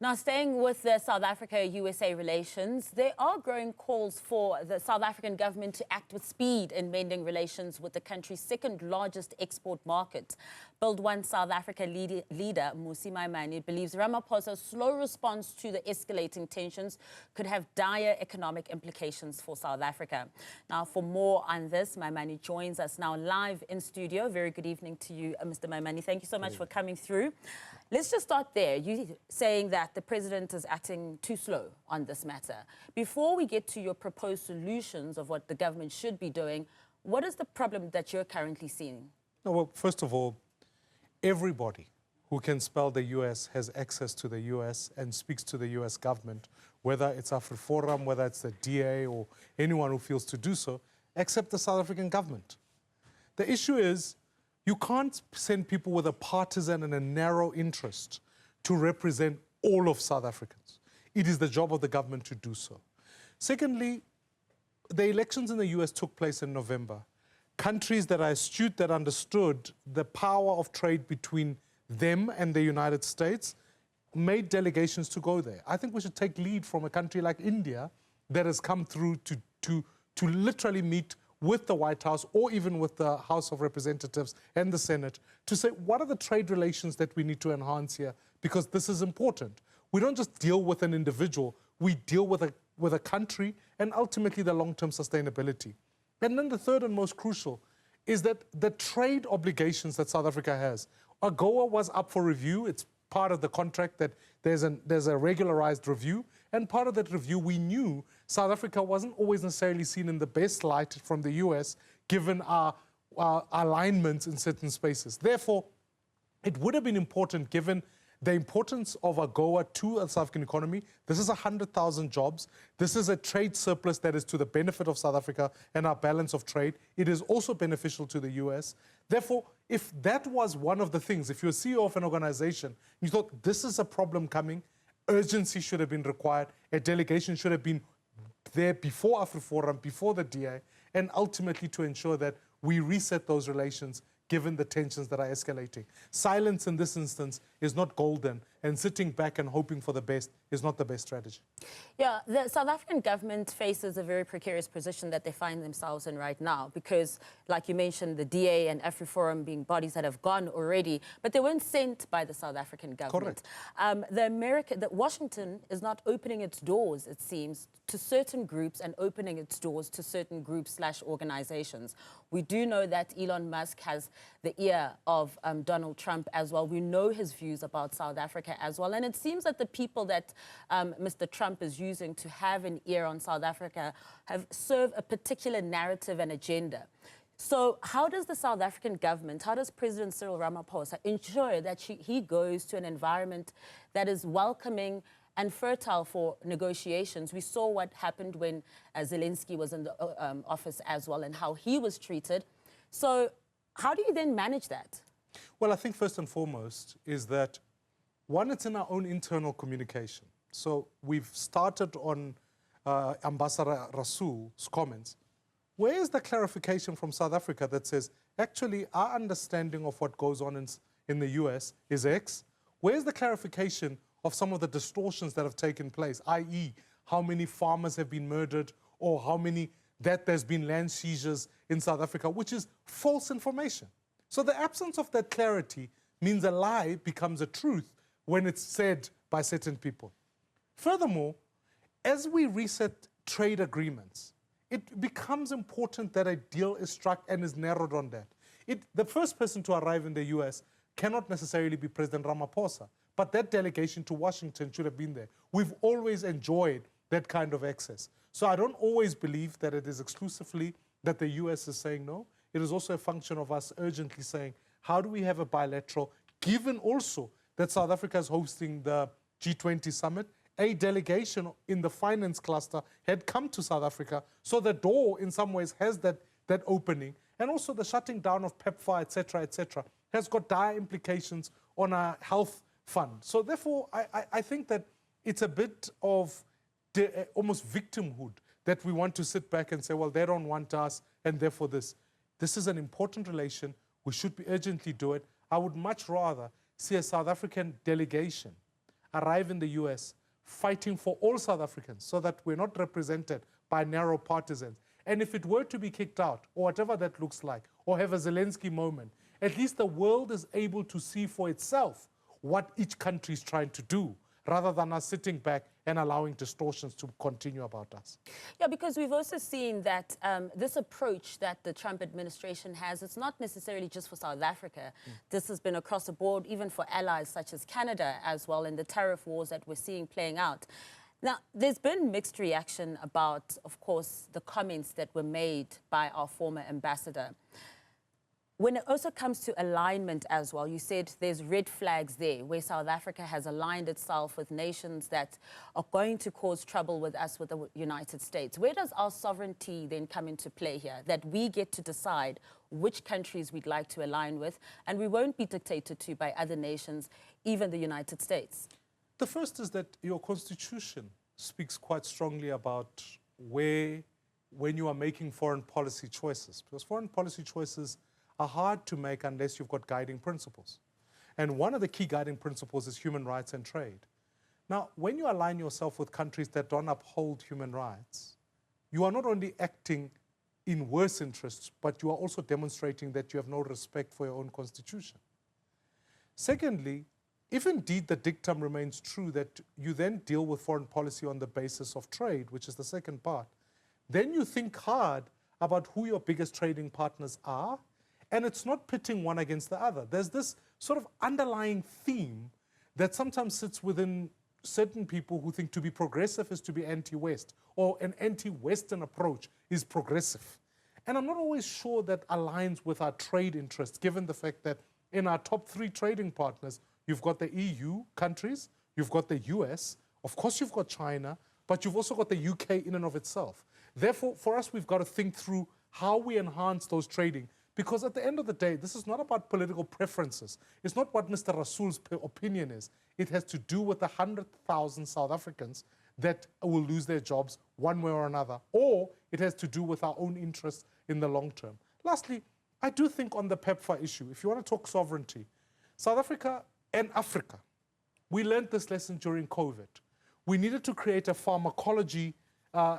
Now, staying with the South Africa-USA relations, there are growing calls for the South African government to act with speed in mending relations with the country's second largest export market. Build One South Africa leader Mmusi Maimane believes Ramaphosa's slow response to the escalating tensions could have dire economic implications for South Africa. Now, for more on this, Maimane joins us now live in studio. Very good evening to you, Mr. Maimane. Thank you so much for coming through. Let's just start there. You saying that the president is acting too slow on this matter. Before we get to your proposed solutions of what the government should be doing, what is the problem that you're currently seeing? Well, first of all, everybody who can spell the US has access to the US and speaks to the US government, whether it's AfriForum, whether it's the DA or anyone who feels to do so, except the South African government. The issue is, you can't send people with a partisan and a narrow interest to represent all of South Africans. It is the job of the government to do so. Secondly, the elections in the US took place in November. Countries that are astute, that understood the power of trade between them and the United States, made delegations to go there. I think we should take lead from a country like India that has come through to literally meet with the White House or even with the House of Representatives and the Senate to say, what are the trade relations that we need to enhance here? Because this is important. We don't just deal with an individual, we deal with a country and ultimately the long-term sustainability. And then the third and most crucial is that the trade obligations that South Africa has. AGOA was up for review. It's part of the contract that there's a regularized review. And part of that review, we knew South Africa wasn't always necessarily seen in the best light from the US, given our alignments in certain spaces. Therefore, it would have been important, given the importance of AGOA to the South African economy. This is 100,000 jobs. This is a trade surplus that is to the benefit of South Africa and our balance of trade. It is also beneficial to the US. Therefore, if that was one of the things, if you're a CEO of an organization, you thought this is a problem coming, urgency should have been required, a delegation should have been there before AfriForum, before the DA, and ultimately to ensure that we reset those relations given the tensions that are escalating. Silence in this instance is not golden, and sitting back and hoping for the best is not the best strategy. Yeah, the South African government faces a very precarious position that they find themselves in right now because, like you mentioned, the DA and AfriForum being bodies that have gone already, but they weren't sent by the South African government. Correct. Washington is not opening its doors, it seems, to certain groups and opening its doors to certain groups/organizations. We do know that Elon Musk has the ear of Donald Trump as well. We know his views about South Africa as well. And it seems that the people that Mr. Trump is using to have an ear on South Africa have served a particular narrative and agenda. So how does the South African government, how does President Cyril Ramaphosa ensure that he goes to an environment that is welcoming and fertile for negotiations? We saw what happened when Zelensky was in the office as well and how he was treated. So how do you then manage that? Well, I think first and foremost is that, one, it's in our own internal communication. So we've started on Ambassador Rasool's comments. Where is the clarification from South Africa that says, actually, our understanding of what goes on in the US is X? Where's the clarification of some of the distortions that have taken place, i.e., how many farmers have been murdered or how many that there's been land seizures in South Africa, which is false information. So the absence of that clarity means a lie becomes a truth when it's said by certain people. Furthermore, as we reset trade agreements, it becomes important that a deal is struck and is narrowed on that. The first person to arrive in the US cannot necessarily be President Ramaphosa, but that delegation to Washington should have been there. We've always enjoyed that kind of access. So I don't always believe that it is exclusively that the US is saying no. It is also a function of us urgently saying, how do we have a bilateral, given also that South Africa is hosting the G20 summit, a delegation in the finance cluster had come to South Africa, so the door in some ways has that opening, and also the shutting down of PEPFAR, et cetera, has got dire implications on our health fund. So therefore, I think that it's a bit of almost victimhood that we want to sit back and say, well, they don't want us, and therefore this. This is an important relation. We should be urgently do it. I would much rather see a South African delegation arrive in the US fighting for all South Africans so that we're not represented by narrow partisans. And if it were to be kicked out, or whatever that looks like, or have a Zelensky moment, at least the world is able to see for itself what each country is trying to do, rather than us sitting back and allowing distortions to continue about us. Yeah, because we've also seen that this approach that the Trump administration has, it's not necessarily just for South Africa. This has been across the board, even for allies such as Canada as well, in the tariff wars that we're seeing playing out. Now, there's been mixed reaction about, of course, the comments that were made by our former ambassador. When it also comes to alignment as well, you said there's red flags there where South Africa has aligned itself with nations that are going to cause trouble with us, with the United States. Where does our sovereignty then come into play here? That we get to decide which countries we'd like to align with, and we won't be dictated to by other nations, even the United States. The first is that your constitution speaks quite strongly about when you are making foreign policy choices, because foreign policy choices are hard to make unless you've got guiding principles. And one of the key guiding principles is human rights and trade. Now, when you align yourself with countries that don't uphold human rights, you are not only acting in worse interests, but you are also demonstrating that you have no respect for your own constitution. Secondly, if indeed the dictum remains true that you then deal with foreign policy on the basis of trade, which is the second part, then you think hard about who your biggest trading partners are, and it's not pitting one against the other. There's this sort of underlying theme that sometimes sits within certain people who think to be progressive is to be anti-West, or an anti-Western approach is progressive. And I'm not always sure that aligns with our trade interests, given the fact that in our top 3 trading partners, you've got the EU countries, you've got the US, of course you've got China, but you've also got the UK in and of itself. Therefore, for us, we've got to think through how we enhance those trading, because at the end of the day, this is not about political preferences. It's not what Mr. Rasool's opinion is. It has to do with the 100,000 South Africans that will lose their jobs one way or another, or it has to do with our own interests in the long term. Lastly, I do think on the PEPFAR issue, if you want to talk sovereignty, South Africa and Africa, we learned this lesson during COVID. We needed to create a pharmacology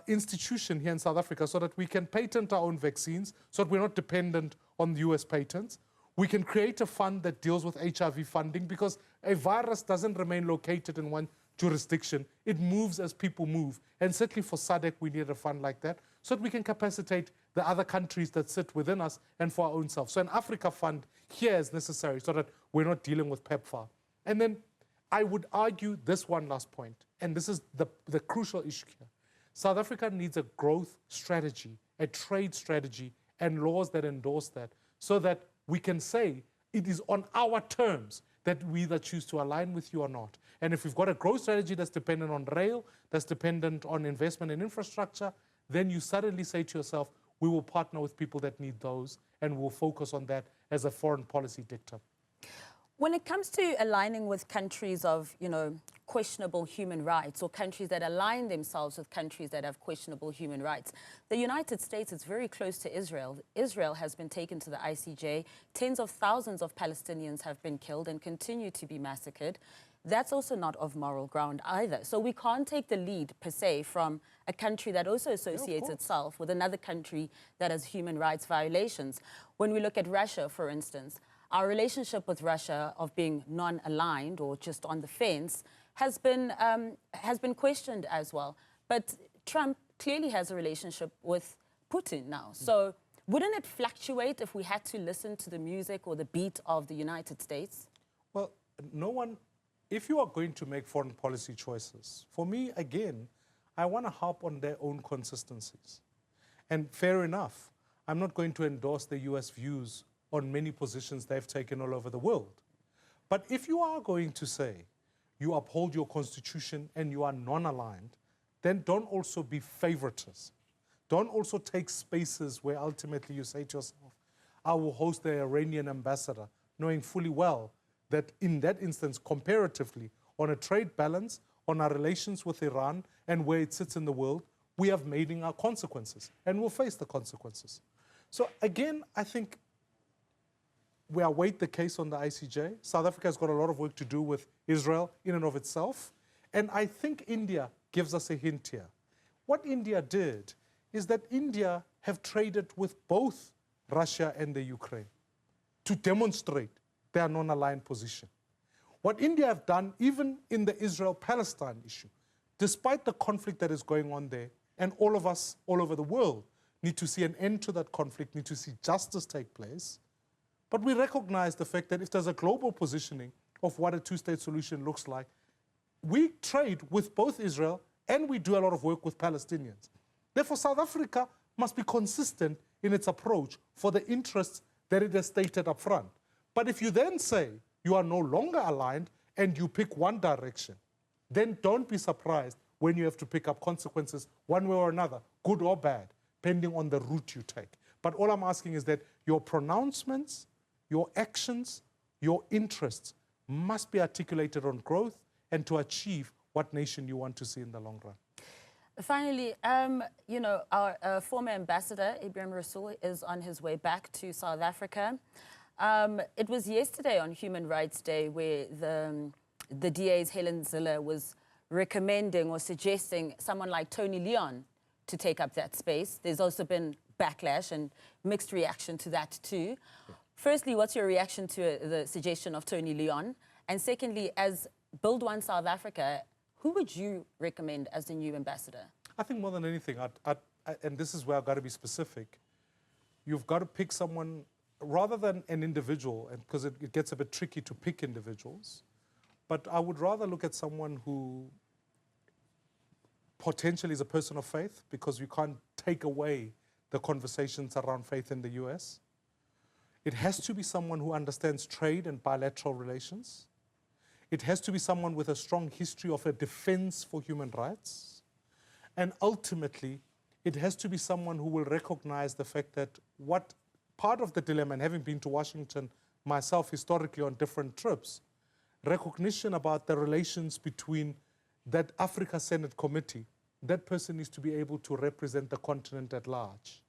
institution here in South Africa so that we can patent our own vaccines, so that we're not dependent on US patents. We can create a fund that deals with HIV funding, because a virus doesn't remain located in one jurisdiction. It moves as people move. And certainly for SADC, we need a fund like that so that we can capacitate the other countries that sit within us and for our own self. So an Africa fund here is necessary so that we're not dealing with PEPFAR. And then I would argue this one last point, and this is the crucial issue here. South Africa needs a growth strategy, a trade strategy, and laws that endorse that, so that we can say it is on our terms that we either choose to align with you or not. And if we've got a growth strategy that's dependent on rail, that's dependent on investment in infrastructure, then you suddenly say to yourself, we will partner with people that need those, and we'll focus on that as a foreign policy dictum. When it comes to aligning with countries of, questionable human rights, or countries that align themselves with countries that have questionable human rights, the United States is very close to Israel. Israel has been taken to the ICJ. Tens of thousands of Palestinians have been killed and continue to be massacred. That's also not of moral ground either. So we can't take the lead, per se, from a country that also associates itself with another country that has human rights violations. When we look at Russia, for instance, our relationship with Russia of being non-aligned or just on the fence has been questioned as well. But Trump clearly has a relationship with Putin now. So wouldn't it fluctuate if we had to listen to the music or the beat of the United States? Well, no one, if you are going to make foreign policy choices, for me, again, I want to harp on their own consistencies. And fair enough, I'm not going to endorse the US views on many positions they've taken all over the world. But if you are going to say you uphold your constitution and you are non-aligned, then don't also be favoritist. Don't also take spaces where ultimately you say to yourself, I will host the Iranian ambassador, knowing fully well that in that instance, comparatively, on a trade balance, on our relations with Iran and where it sits in the world, we have made our consequences and we'll face the consequences. So again, I think we await the case on the ICJ. South Africa has got a lot of work to do with Israel in and of itself. And I think India gives us a hint here. What India did is that India have traded with both Russia and the Ukraine to demonstrate their non-aligned position. What India have done, even in the Israel-Palestine issue, despite the conflict that is going on there, and all of us all over the world need to see an end to that conflict, need to see justice take place, but we recognize the fact that if there's a global positioning of what a two-state solution looks like, we trade with both Israel and we do a lot of work with Palestinians. Therefore, South Africa must be consistent in its approach for the interests that it has stated up front. But if you then say you are no longer aligned and you pick one direction, then don't be surprised when you have to pick up consequences one way or another, good or bad, depending on the route you take. But all I'm asking is that your pronouncements, your actions, your interests must be articulated on growth and to achieve what nation you want to see in the long run. Finally, you know, our former ambassador, Ibrahim Rasool, is on his way back to South Africa. It was yesterday on Human Rights Day where the DA's Helen Zille was recommending or suggesting someone like Tony Leon to take up that space. There's also been backlash and mixed reaction to that too. Yeah. Firstly, what's your reaction to the suggestion of Tony Leon? And secondly, as Build One South Africa, who would you recommend as the new ambassador? I think more than anything, and this is where I've got to be specific, you've got to pick someone rather than an individual, and because it gets a bit tricky to pick individuals, but I would rather look at someone who potentially is a person of faith, because you can't take away the conversations around faith in the US. It has to be someone who understands trade and bilateral relations. It has to be someone with a strong history of a defense for human rights. And ultimately, it has to be someone who will recognize the fact that what part of the dilemma, and having been to Washington myself historically on different trips, recognition about the relations between that Africa Senate committee, that person needs to be able to represent the continent at large,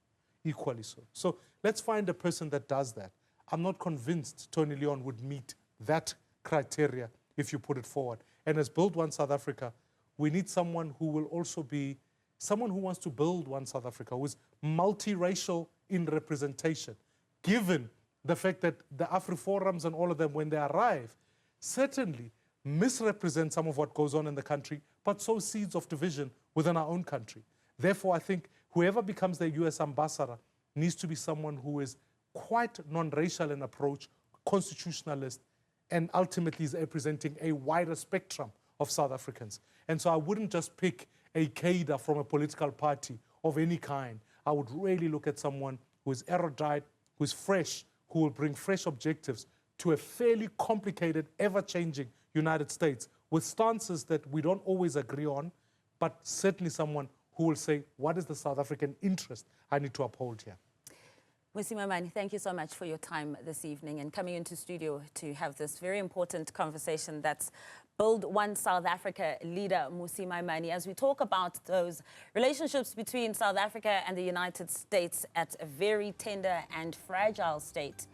equally so. So let's find a person that does that. I'm not convinced Tony Leon would meet that criteria if you put it forward. And as Build One South Africa, we need someone who will also be someone who wants to build one South Africa, who is multiracial in representation, given the fact that the AfriForums and all of them, when they arrive, certainly misrepresent some of what goes on in the country, but sow seeds of division within our own country. Therefore, I think whoever becomes the US ambassador needs to be someone who is quite non-racial in approach, constitutionalist, and ultimately is representing a wider spectrum of South Africans. And so I wouldn't just pick a cadre from a political party of any kind. I would really look at someone who is erudite, who is fresh, who will bring fresh objectives to a fairly complicated, ever-changing United States with stances that we don't always agree on, but certainly someone who will say, what is the South African interest I need to uphold here? Mmusi Maimane, thank you so much for your time this evening and coming into studio to have this very important conversation. That's Build One South Africa leader Mmusi Maimane, as we talk about those relationships between South Africa and the United States at a very tender and fragile state.